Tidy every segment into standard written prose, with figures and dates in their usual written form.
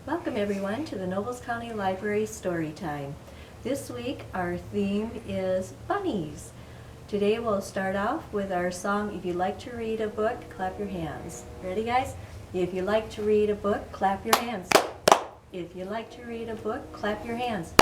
Welcome everyone to the Nobles County Library Storytime. This week our theme is bunnies. Today we'll start off with our song, If You Like to Read a Book, Clap Your Hands. Ready guys? If you like to read a book, clap your hands. If you like to read a book, clap your hands.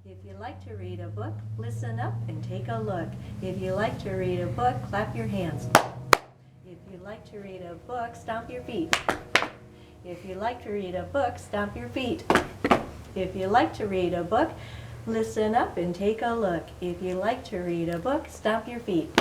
If you like to read a book, listen up and take a look. If you like to read a book, clap your hands. If you like to read a book, stomp your feet. If you like to read a book, stomp your feet. If you like to read a book, listen up and take a look. If you like to read a book, stomp your feet.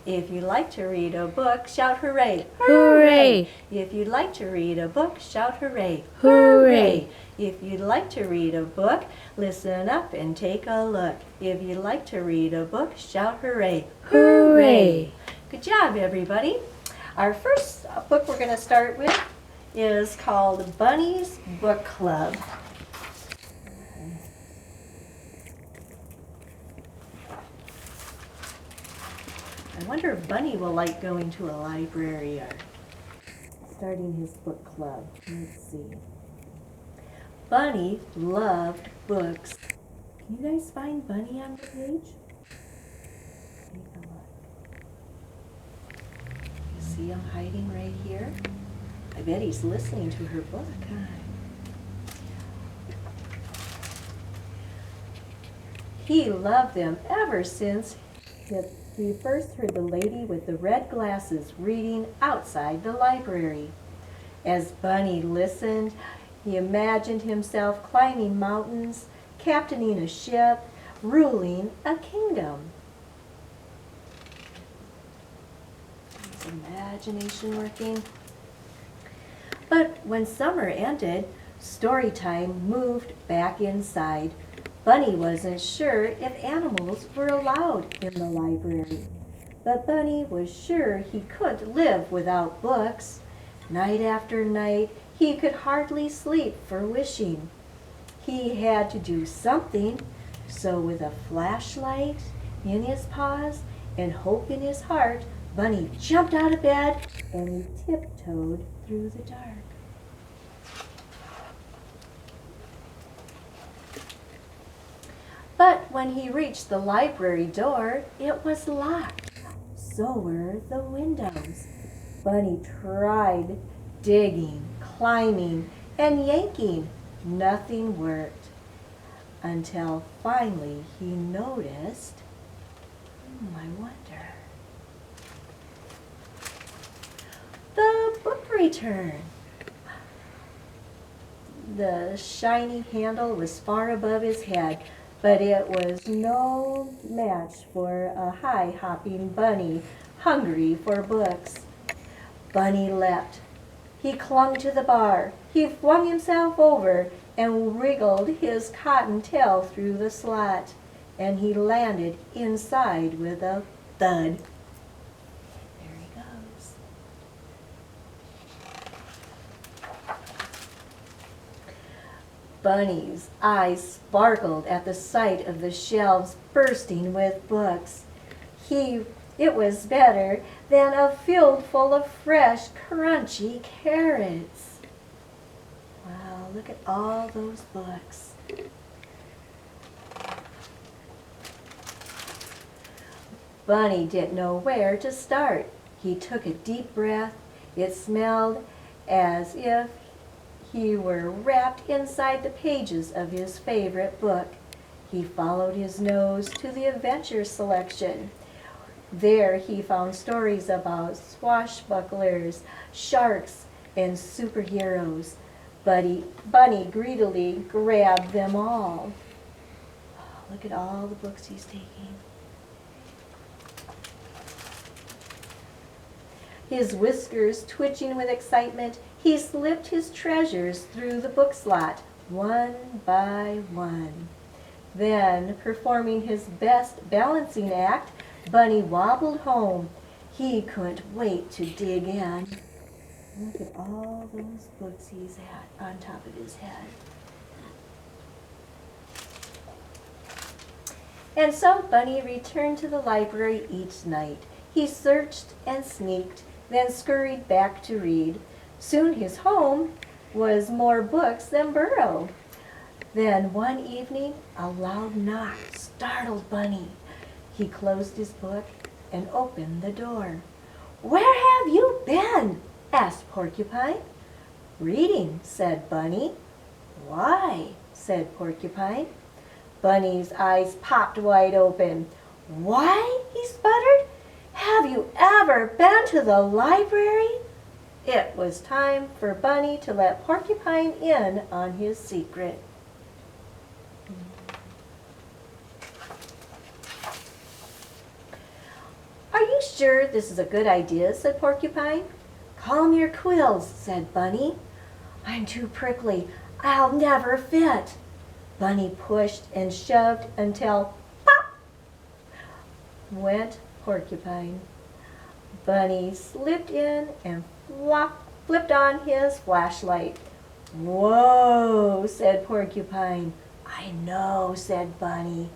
If you like to read a book, shout hooray. Hooray! If you'd like to read a book, shout hooray. Hooray! If you'd like to read a book, listen up and take a look. If you'd like to read a book, shout hooray. Hooray! Good job, everybody. Our first book we're going to start with is called Bunnies Book Club. I wonder if Bunny will like going to a library or starting his book club. Let's see. Bunny loved books. Can you guys find Bunny on the page? Take a look. You see him hiding right here? I bet he's listening to her book, huh? He loved them ever since he first heard the lady with the red glasses reading outside the library. As Bunny listened, he imagined himself climbing mountains, captaining a ship, ruling a kingdom. Is imagination working? But when summer ended, Storytime moved back inside. Bunny wasn't sure if animals were allowed in the library, but Bunny was sure he couldn't live without books. Night after night, he could hardly sleep for wishing. He had to do something, so with a flashlight in his paws and hope in his heart, Bunny jumped out of bed and he tiptoed through the dark. But when he reached the library door, it was locked. So were the windows. Bunny tried digging, climbing, and yanking. Nothing worked. Until finally he noticed, I wonder. The book return. The shiny handle was far above his head, but it was no match for a high-hopping bunny hungry for books. Bunny leapt. He clung to the bar. He flung himself over and wriggled his cotton tail through the slot, and he landed inside with a thud. There he goes. Bunny's eyes sparkled at the sight of the shelves bursting with books. It was better than a field full of fresh, crunchy carrots. Wow, look at all those books. Bunny didn't know where to start. He took a deep breath. It smelled as if he were wrapped inside the pages of his favorite book. He followed his nose to the adventure section. There he found stories about swashbucklers, sharks, and superheroes. Bunny greedily grabbed them all. Oh, look at all the books he's taking. His whiskers twitching with excitement, he slipped his treasures through the book slot, one by one. Then, performing his best balancing act, Bunny wobbled home. He couldn't wait to dig in. Look at all those books he's had on top of his head. And so Bunny returned to the library each night. He searched and sneaked, then scurried back to read. Soon his home was more books than Burrow. Then one evening, a loud knock startled Bunny. He closed his book and opened the door. "Where have you been?" asked Porcupine. "Reading," said Bunny. "Why?" said Porcupine. Bunny's eyes popped wide open. "Why?" he sputtered. "Have you ever been to the library?" It was time for Bunny to let Porcupine in on his secret. "Are you sure this is a good idea?" said Porcupine. "Calm your quills," said Bunny. "I'm too prickly. I'll never fit." Bunny pushed and shoved until pop went Porcupine. Bunny slipped in and flipped on his flashlight. "Whoa," said Porcupine. "I know," said Bunny.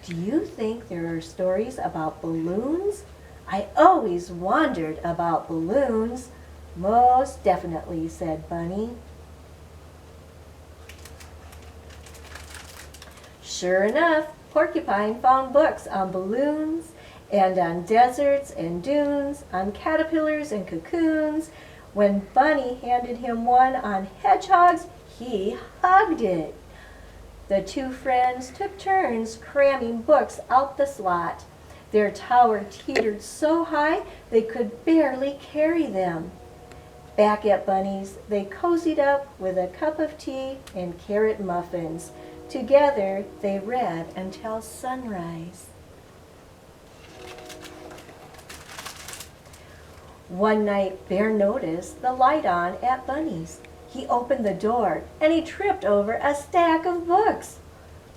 "Do you think there are stories about balloons? I always wondered about balloons." "Most definitely," said Bunny. Sure enough, Porcupine found books on balloons and on deserts and dunes, on caterpillars and cocoons. When Bunny handed him one on hedgehogs, he hugged it. The two friends took turns cramming books out the slot. Their tower teetered so high they could barely carry them. Back at Bunny's, they cozied up with a cup of tea and carrot muffins. Together, they read until sunrise. One night, Bear noticed the light on at Bunny's. He opened the door, and he tripped over a stack of books.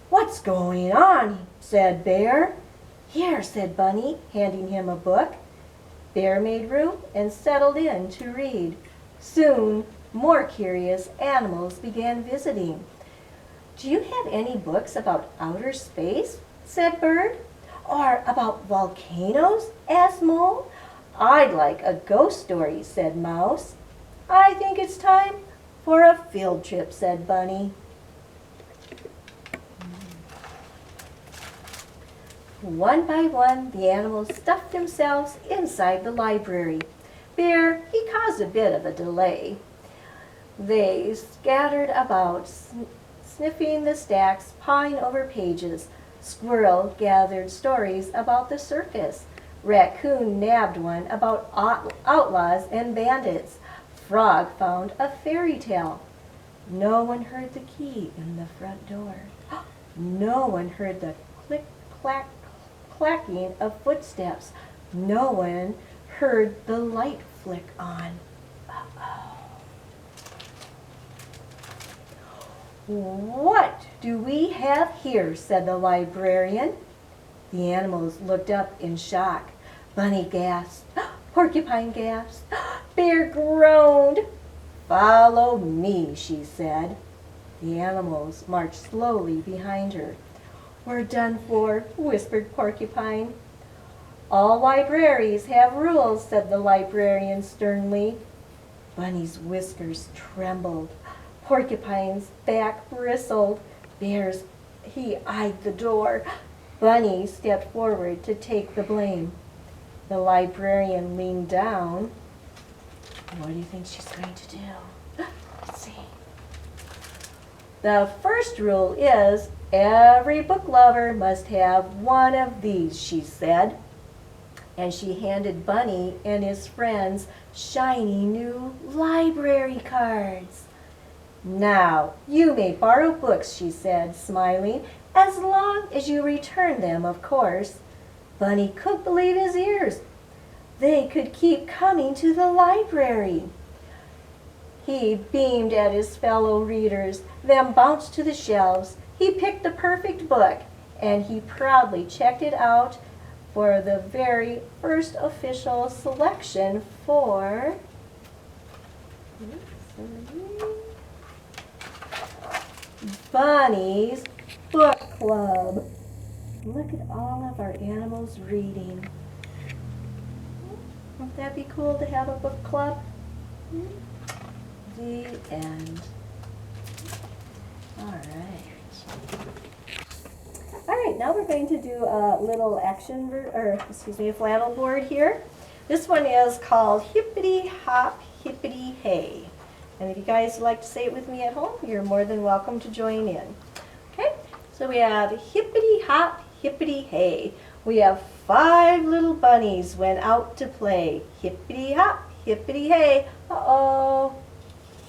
"What's going on?" said Bear. "Here," said Bunny, handing him a book. Bear made room and settled in to read. Soon, more curious animals began visiting. "Do you have any books about outer space?" said Bird. "Or about volcanoes?" asked Mole. "I'd like a ghost story," said Mouse. "I think it's time for a field trip," said Bunny. One by one, the animals stuffed themselves inside the library. Bear, he caused a bit of a delay. They scattered about, sniffing the stacks, pawing over pages. Squirrel gathered stories about the circus. Raccoon nabbed one about outlaws and bandits. Frog found a fairy tale. No one heard the key in the front door. No one heard the click-clack clacking of footsteps. No one heard the light flick on. Uh-oh. "What do we have here?" said the librarian. The animals looked up in shock. Bunny gasped. Porcupine gasped. Bear groaned. "Follow me," she said. The animals marched slowly behind her. "We're done for," whispered Porcupine. "All libraries have rules," said the librarian sternly. Bunny's whiskers trembled. Porcupine's back bristled. Bear's, he eyed the door. Bunny stepped forward to take the blame. The librarian leaned down. What do you think she's going to do? Let's see. "The first rule is every book lover must have one of these," she said. And she handed Bunny and his friends shiny new library cards. "Now, you may borrow books," she said, smiling, "as long as you return them, of course." Bunny couldn't believe his ears. They could keep coming to the library. He beamed at his fellow readers, then bounced to the shelves. He picked the perfect book, and he proudly checked it out for the very first official selection for Bunny's Book Club. Look at all of our animals reading. Wouldn't that be cool to have a book club? The end. All right. All right, now we're going to do a little a flannel board here. This one is called Hippity Hop, Hippity Hey. And if you guys would like to say it with me at home, you're more than welcome to join in. Okay, so we have hippity hop, hippity hey. We have 5 little bunnies went out to play. Hippity hop, hippity hey. Uh-oh,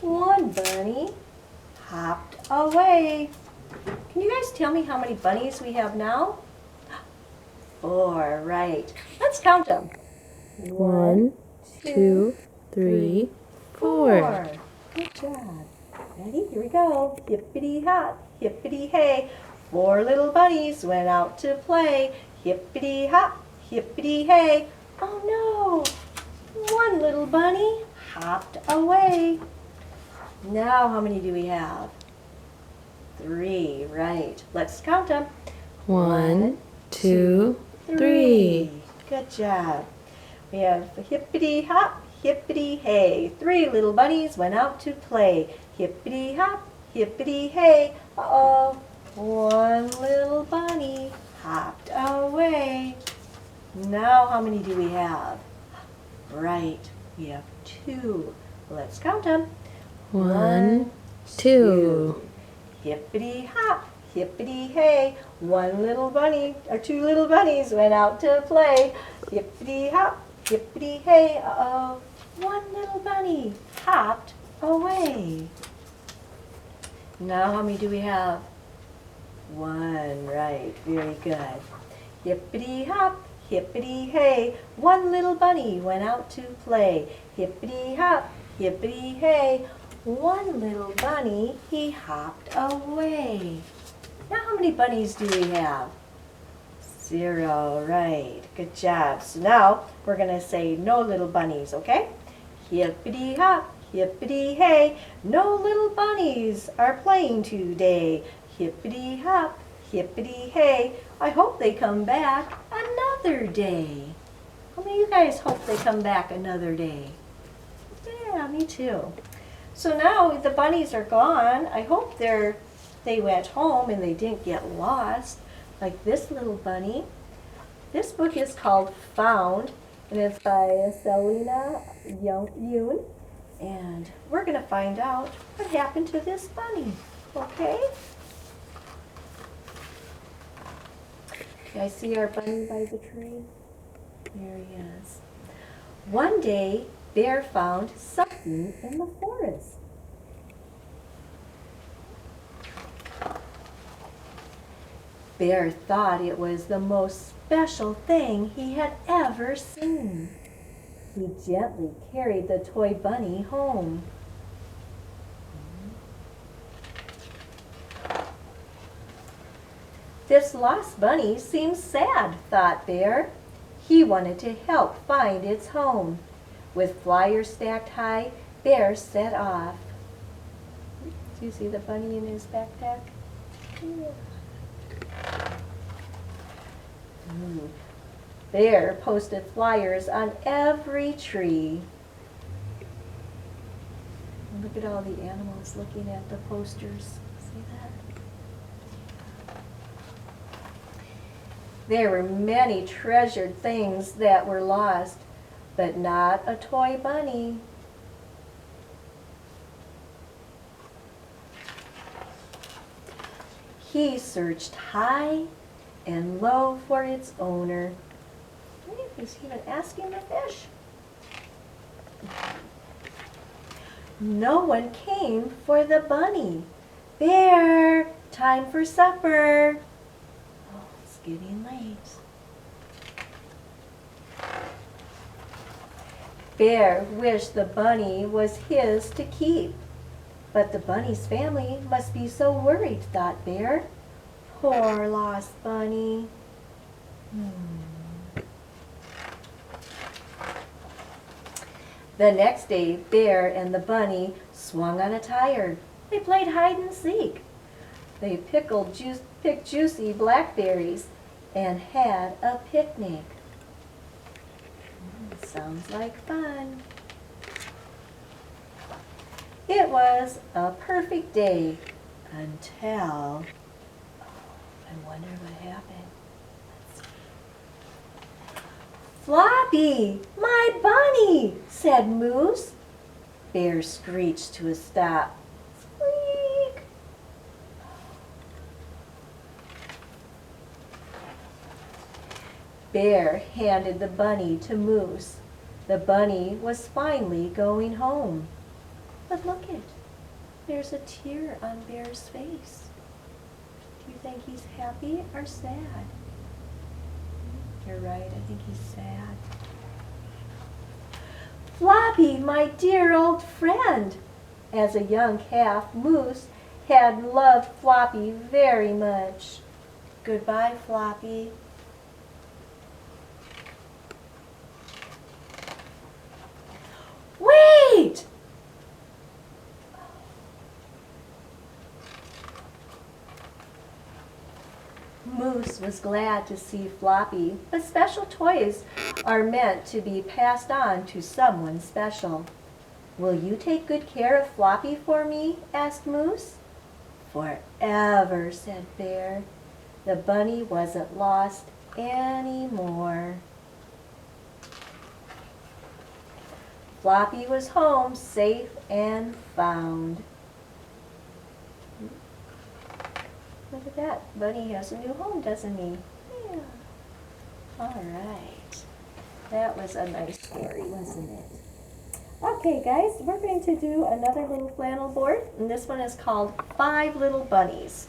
one bunny hopped away. Can you guys tell me how many bunnies we have now? 4, right. Let's count them. 1, 2, 3, 4. Good job. Ready? Here we go. Hippity hop, hippity hey. 4 little bunnies went out to play. Hippity hop, hippity hey. Oh no! 1 little bunny hopped away. Now how many do we have? 3, right. Let's count them. 1, 2, 3. Good job. We have hippity hop, hippity hey. 3 little bunnies went out to play. Hippity hop, hippity hey. Uh-oh, 1 little bunny hopped away. Now how many do we have? Right, we have 2. Let's count them. 1, 2. Hippity hop, hippity hey. 2 little bunnies went out to play. Hippity hop, hippity hey. Uh-oh, 1 little bunny hopped away. Now how many do we have? 1, right, very good. Hippity hop, hippity hey. 1 little bunny went out to play. Hippity hop, hippity hey. 1 little bunny, he hopped away. Now how many bunnies do we have? 0, right. Good job. So now we're going to say no little bunnies, okay? Hippity hop, hippity hey. No little bunnies are playing today. Hippity hop, hippity hey. I hope they come back another day. How many of you guys hope they come back another day? Yeah, me too. So now the bunnies are gone. I hope they went home and they didn't get lost, like this little bunny. This book is called Found, and it's by Selena Yoon. And we're going to find out what happened to this bunny, okay? You guys see our bunny by the tree? There he is. One day, Bear found something in the forest. Bear thought it was the most special thing he had ever seen. He gently carried the toy bunny home. This lost bunny seems sad, thought Bear. He wanted to help find its home. With flyers stacked high, Bear set off. Do you see the bunny in his backpack? Yeah. Bear posted flyers on every tree. Look at all the animals looking at the posters. See that? There were many treasured things that were lost, but not a toy bunny. He searched high and low for its owner. He's even asking the fish. No one came for the bunny. Bear, time for supper. Oh, it's getting late. Bear wished the bunny was his to keep. But the bunny's family must be so worried, thought Bear. Poor lost bunny. The next day, Bear and the bunny swung on a tire. They played hide and seek. They picked juicy blackberries and had a picnic. Sounds like fun. It was a perfect day until, I wonder what happened. Floppy, my bunny, said Moose. Bear screeched to a stop. Squeak! Bear handed the bunny to Moose. The bunny was finally going home. But look it, there's a tear on Bear's face. Do you think he's happy or sad? You're right, I think he's sad. Floppy, my dear old friend. As a young calf, Moose had loved Floppy very much. Goodbye, Floppy. Wait! Moose was glad to see Floppy, but special toys are meant to be passed on to someone special. Will you take good care of Floppy for me? Asked Moose. Forever, said Bear. The bunny wasn't lost anymore. Floppy was home, safe and found. Look at that. Bunny has a new home, doesn't he? Yeah. All right. That was a nice story, wasn't it? Okay, guys, we're going to do another little flannel board, and this one is called 5 Little Bunnies.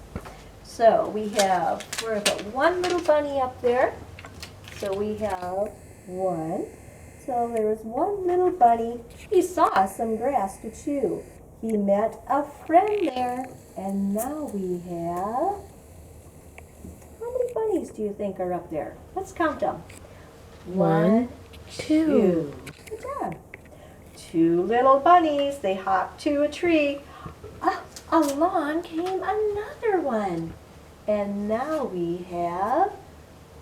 So we're going to put one little bunny up there. So we have one. So there was one little bunny. He saw some grass to chew. He met a friend there, and now we have, how many bunnies do you think are up there? Let's count them. 1, 2. Good job. 2 little bunnies, they hopped to a tree. Along came another one. And now we have,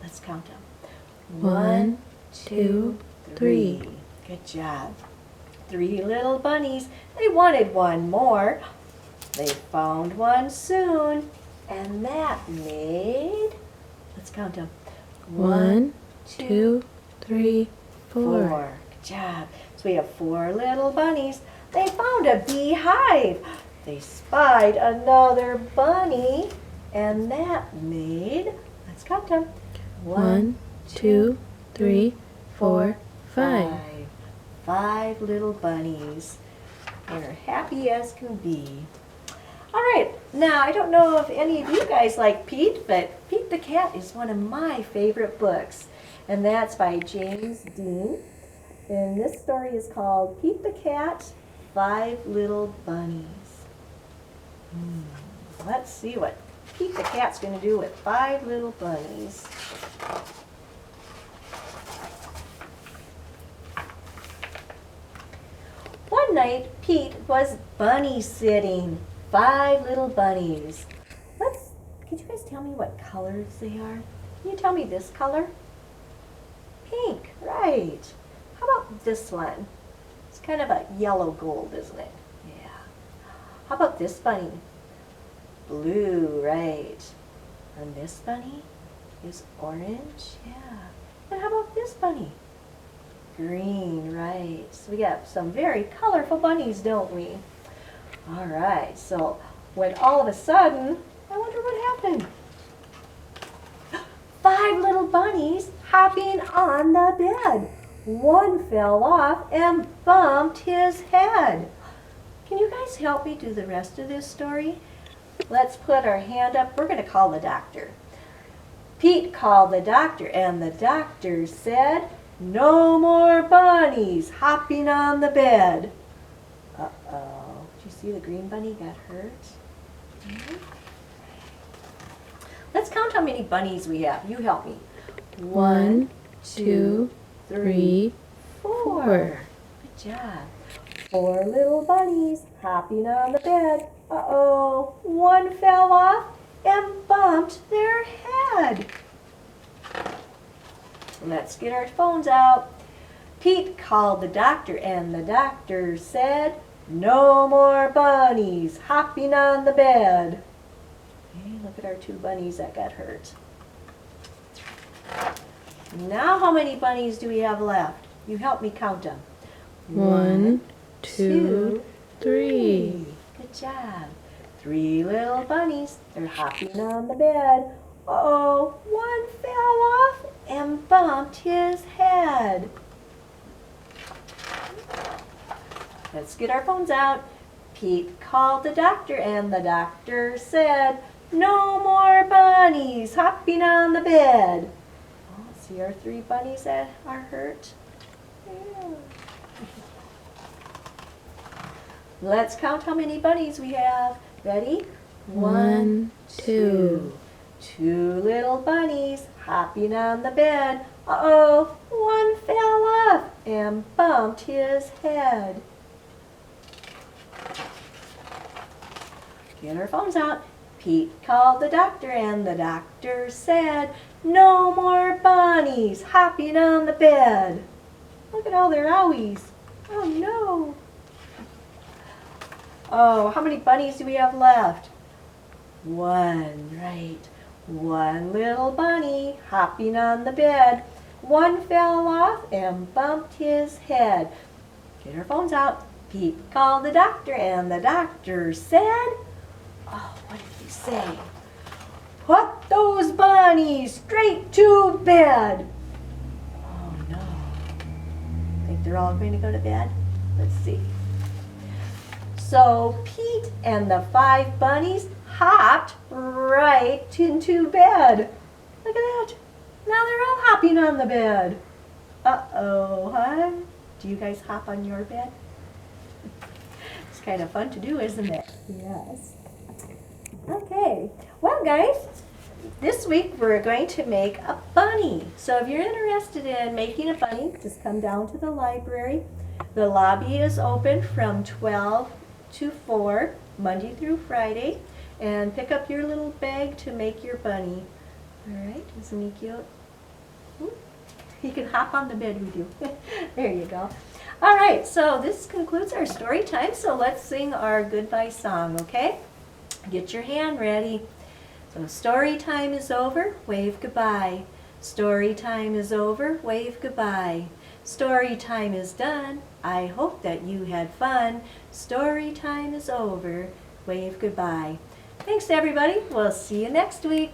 let's count them. 1, 2, 3. Good job. 3 little bunnies. They wanted one more. They found one soon. And that made, let's count them. 1, 2, 3, 4. Good job. So we have 4 little bunnies. They found a beehive. They spied another bunny. And that made, let's count them. 1, 2, 3, 4, 5. 5 little bunnies. They're happy as can be. All right, now I don't know if any of you guys like Pete, but Pete the Cat is one of my favorite books. And that's by James Dean. And this story is called Pete the Cat, 5 Little Bunnies. Let's see what Pete the Cat's going to do with 5 little bunnies. One night, Pete was bunny sitting. 5 little bunnies. Could you guys tell me what colors they are? Can you tell me this color? Pink, right. How about this one? It's kind of a yellow gold, isn't it? Yeah. How about this bunny? Blue, right. And this bunny is orange, yeah. And how about this bunny? Green, right. So we got some very colorful bunnies, don't we? All right, so when all of a sudden, I wonder what happened. 5 little bunnies hopping on the bed. One fell off and bumped his head. Can you guys help me do the rest of this story? Let's put our hand up. We're going to call the doctor. Pete called the doctor, and the doctor said, "No more bunnies hopping on the bed." Uh-oh. Did you see the green bunny got hurt? Let's count how many bunnies we have. You help me. 1, 2, 3, 4. Good job. 4 little bunnies hopping on the bed. Uh-oh. One fell off and bumped their head. Let's get our phones out. Pete called the doctor, and the doctor said, No more bunnies hopping on the bed. Hey, look at our two bunnies that got hurt. Now how many bunnies do we have left? You help me count them. 1, 2, 3. Good job. 3 little bunnies. They're hopping on the bed. Uh-oh, one fell off and bumped his head. Let's get our phones out. Pete called the doctor and the doctor said, no more bunnies hopping on the bed. Oh, see our 3 bunnies that are hurt? Yeah. Let's count how many bunnies we have. Ready? 1, 2. 2 little bunnies hopping on the bed. Uh-oh, one fell off and bumped his head. Get our phones out. Pete called the doctor and the doctor said, no more bunnies hopping on the bed. Look at all their owies. Oh no. Oh, how many bunnies do we have left? 1, right. 1 little bunny hopping on the bed. One fell off and bumped his head. Get our phones out. Pete called the doctor and the doctor said, oh, what did he say? Put those bunnies straight to bed. Oh no. Think they're all going to go to bed? Let's see. So Pete and the 5 bunnies hopped right into bed. Look at that. Now they're all hopping on the bed. Uh-oh, huh? Do you guys hop on your bed? It's kind of fun to do, isn't it? Yes. Okay. Well, guys, this week we're going to make a bunny. So if you're interested in making a bunny, just come down to the library. The lobby is open from 12 to 4, Monday through Friday, and pick up your little bag to make your bunny. All right, isn't he cute? He can hop on the bed with you. There you go. All right, so this concludes our story time, so let's sing our goodbye song, okay? Get your hand ready. So story time is over, wave goodbye. Story time is over, wave goodbye. Story time is done. I hope that you had fun. Story time is over. Wave goodbye. Thanks everybody. We'll see you next week.